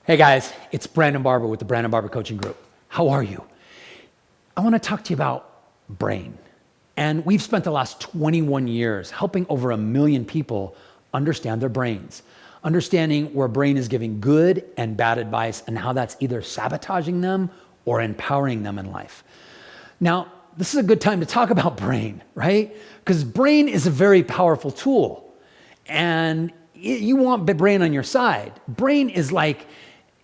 Hey guys, it's Brandon Barber with the Brandon Barber Coaching Group. How are you? I want to talk to you about brain. And we've spent the last 21 years helping over 1 million people understand their brains, understanding where brain is giving good and bad advice and how that's either sabotaging them or empowering them in life. Now, this is a good time to talk about brain, right? Because brain is a very powerful tool. And you want the brain on your side. Brain is like,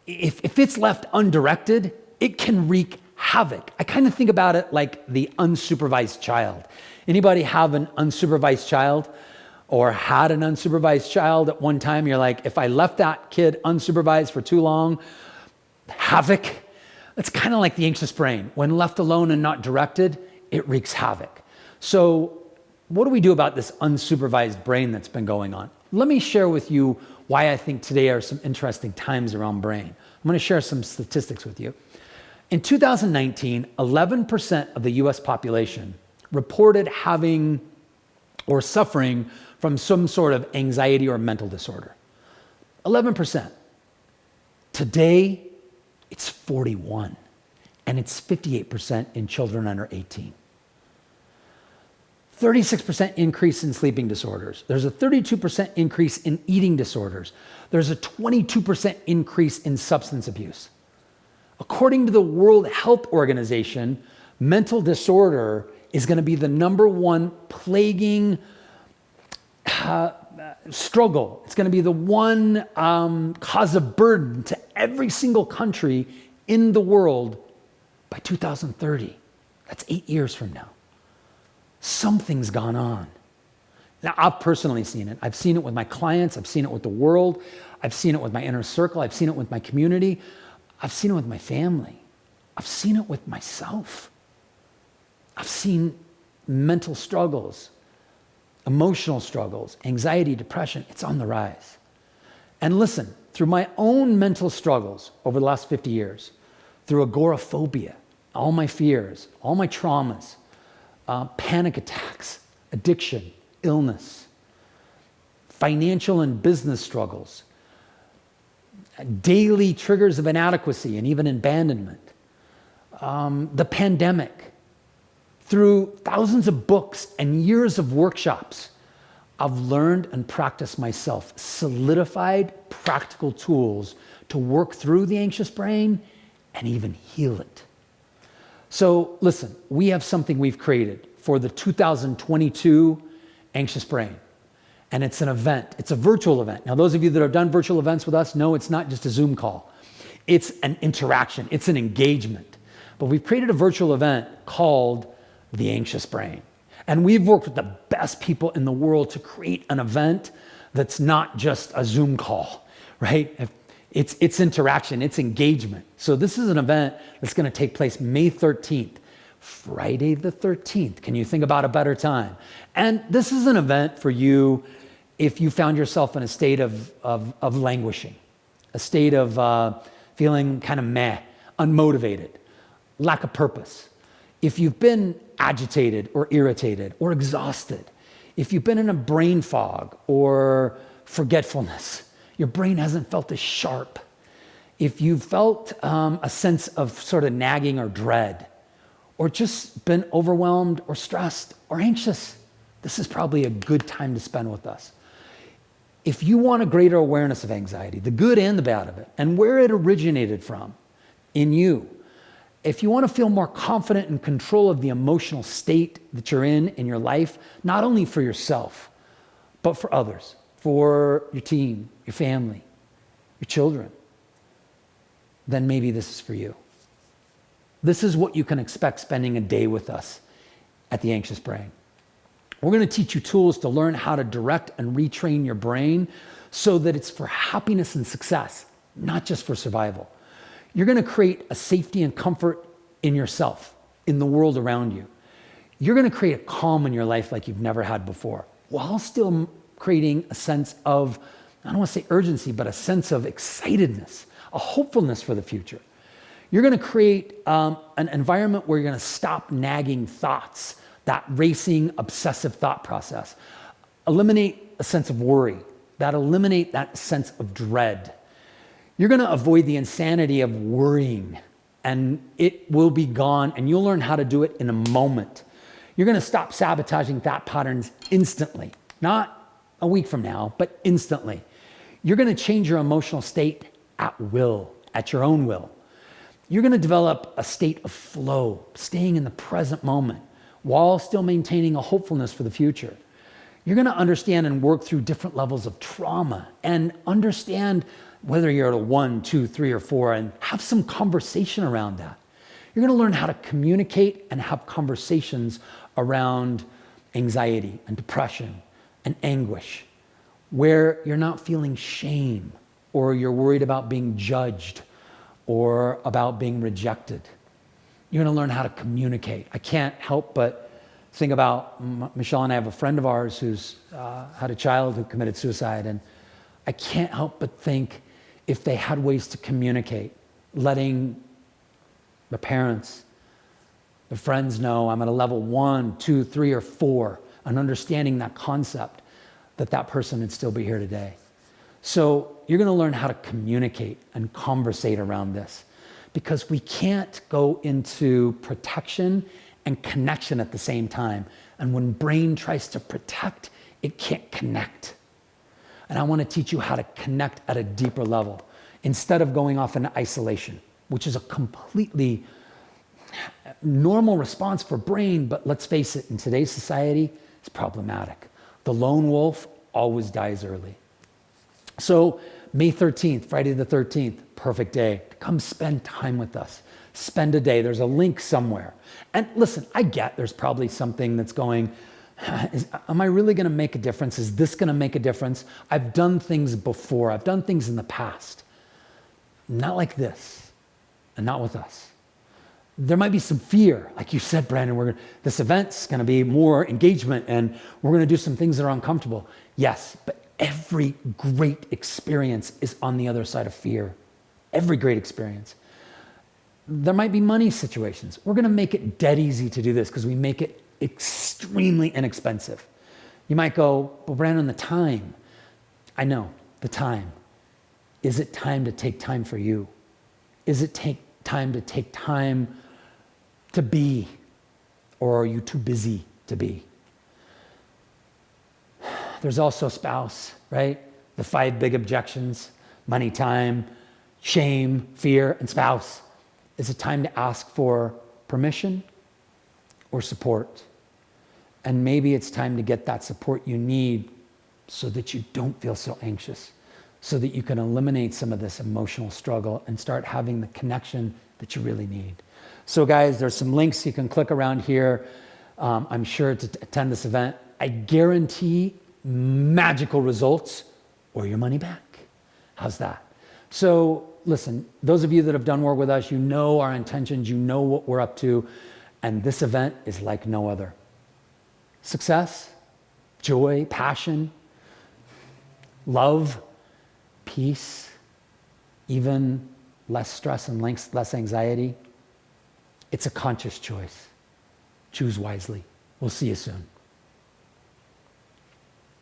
if it's left undirected, it can wreak havoc. I kind of think about it like the unsupervised child. Anybody have an unsupervised child or had an unsupervised child at one time? You're like, if I left that kid unsupervised for too long, havoc. It's kind of like the anxious brain. When left alone and not directed, it wreaks havoc. So what do we do about this unsupervised brain that's been going on? Let me share with you why I think today are some interesting times around brain. I'm going to share some statistics with you. In 2019, 11% of the US population reported having or suffering from some sort of anxiety or mental disorder. 11%. Today, it's 41, and it's 58% in children under 18. 36% increase in sleeping disorders. There's a 32% increase in eating disorders. There's a 22% increase in substance abuse. According to the World Health Organization, mental disorder is going to be the #1 plaguing struggle. It's going to be the one cause of burden to every single country in the world by 2030. That's 8 years from now. Something's gone on. Now, I've personally seen it. I've seen it with my clients. I've seen it with the world. I've seen it with my inner circle. I've seen it with my community. I've seen it with my family. I've seen it with myself. I've seen mental struggles, emotional struggles, anxiety, depression. It's on the rise. And listen, through my own mental struggles over the last 50 years, through agoraphobia, all my fears, all my traumas, panic attacks, addiction, illness, financial and business struggles, daily triggers of inadequacy and even abandonment, the pandemic, through thousands of books and years of workshops, I've learned and practiced myself solidified practical tools to work through the anxious brain and even heal it. So listen, we have something we've created for the 2022 Anxious Brain. And it's an event. It's a virtual event. Now, those of you that have done virtual events with us know it's not just a Zoom call. It's an interaction. It's an engagement. But we've created a virtual event called the Anxious Brain. And we've worked with the best people in the world to create an event that's not just a Zoom call, right? It's interaction, it's engagement. So this is an event that's going to take place May 13th, Friday the 13th. Can you think about a better time? And this is an event for you if you found yourself in a state of languishing, a state of feeling kind of meh, unmotivated, lack of purpose. If you've been agitated or irritated or exhausted, if you've been in a brain fog or forgetfulness, your brain hasn't felt as sharp. If you've felt a sense of sort of nagging or dread, or just been overwhelmed or stressed or anxious, this is probably a good time to spend with us. If you want a greater awareness of anxiety, the good and the bad of it, and where it originated from in you, if you want to feel more confident in control of the emotional state that you're in your life, not only for yourself, but for others, for your team, your family, your children, then maybe this is for you. This is what you can expect spending a day with us at the Anxious Brain. We're going to teach you tools to learn how to direct and retrain your brain so that it's for happiness and success, not just for survival. You're going to create a safety and comfort in yourself, in the world around you. You're going to create a calm in your life like you've never had before, while still creating a sense of, I don't want to say urgency, but a sense of excitedness, a hopefulness for the future. You're going to create an environment where you're going to stop nagging thoughts, that racing, obsessive thought process. Eliminate a sense of worry, that eliminate that sense of dread. You're going to avoid the insanity of worrying, and it will be gone, and you'll learn how to do it in a moment. You're going to stop sabotaging thought patterns instantly, not a week from now, but instantly. You're going to change your emotional state at will, at your own will. You're going to develop a state of flow, staying in the present moment while still maintaining a hopefulness for the future. You're going to understand and work through different levels of trauma and understand whether you're at a 1, 2, 3, or 4, and have some conversation around that. You're going to learn how to communicate and have conversations around anxiety and depression and anguish, where you're not feeling shame or you're worried about being judged or about being rejected. You're going to learn how to communicate. I can't help but think about Michelle and I have a friend of ours who's had a child who committed suicide, and I can't help but think if they had ways to communicate, letting the parents, the friends know I'm at a level 1, 2, 3, or 4, and understanding that concept, that person would still be here today. So you're going to learn how to communicate and conversate around this, because we can't go into protection and connection at the same time. And when brain tries to protect, it can't connect. And I want to teach you how to connect at a deeper level instead of going off into isolation, which is a completely normal response for brain, but let's face it, in today's society, it's problematic. The lone wolf always dies early. So May 13th, Friday the 13th, perfect day to come spend time with us. Spend a day. There's a link somewhere. And listen, I get there's probably something that's going, am I really going to make a difference? Is this going to make a difference? I've done things before. I've done things in the past. Not like this, and not with us. There might be some fear. Like you said, Brandon, this event's going to be more engagement, and we're going to do some things that are uncomfortable. Yes, but every great experience is on the other side of fear. Every great experience. There might be money situations. We're going to make it dead easy to do this because we make it extremely inexpensive. You might go, well, Brandon, the time. I know, the time. Is it time to take time for you? Is it time to take time to be? Or are you too busy to be? There's also spouse, right? The 5 big objections: money, time, shame, fear, and spouse. Is it time to ask for permission or support? And maybe it's time to get that support you need so that you don't feel so anxious, so that you can eliminate some of this emotional struggle and start having the connection that you really need. So guys, there's some links you can click around here. I'm sure to attend this event. I guarantee magical results or your money back. How's that? So listen, those of you that have done work with us, you know our intentions, you know what we're up to, and this event is like no other. Success, joy, passion, love, peace, even less stress and less anxiety. It's a conscious choice. Choose wisely. We'll see you soon.